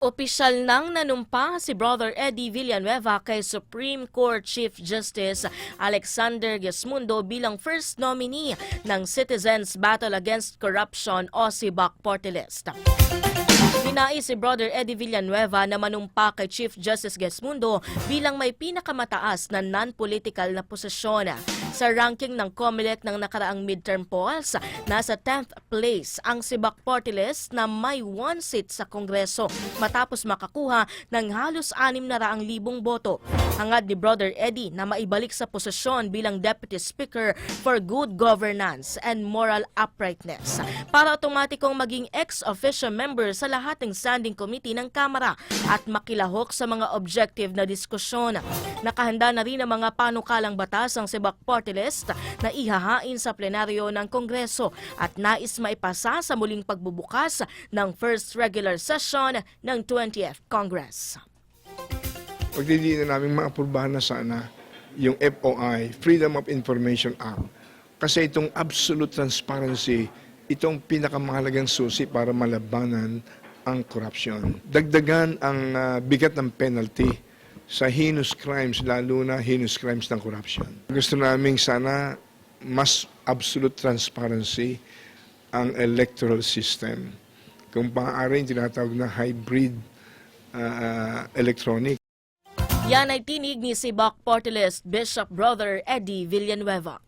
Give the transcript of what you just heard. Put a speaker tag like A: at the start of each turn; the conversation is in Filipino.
A: Opisyal nang nanumpa si Brother Eddie Villanueva kay Supreme Court Chief Justice Alexander Gesmundo bilang first nominee ng Citizens Battle Against Corruption o CBAC Party List. Ninais si Brother Eddie Villanueva na manumpa kay Chief Justice Gesmundo bilang may pinakamataas na non-political na posisyon. Sa ranking ng COMELEC ng nakaraang midterm polls, nasa 10th place ang CBAC Party List na may 1 seat sa Kongreso matapos makakuha ng halos 600,000 boto. Hangad ni Brother Eddie na maibalik sa posisyon bilang Deputy Speaker for Good Governance and Moral Uprightness para otomatikong maging ex-officio member sa lahat ng standing committee ng Kamara at makilahok sa mga objective na diskusyon. Nakahanda na rin ang mga panukalang batas ang CBAC Party List na ihahain sa plenaryo ng Kongreso at nais maipasa sa muling pagbubukas ng first regular session ng 20th Congress.
B: Pagdidiin na namin maapurbahan na sana yung FOI, Freedom of Information Act. Kasi itong absolute transparency, itong pinakamahalagang susi para malabanan ang corruption. Dagdagan ang bigat ng penalty sa heinous crimes, lalo na heinous crimes ng corruption. Gusto namin sana mas absolute transparency ang electoral system. Kung maaari yung tinatawag na hybrid electronic.
A: Yan ay tinig ni CBAC Party List Bishop Brother Eddie Villanueva.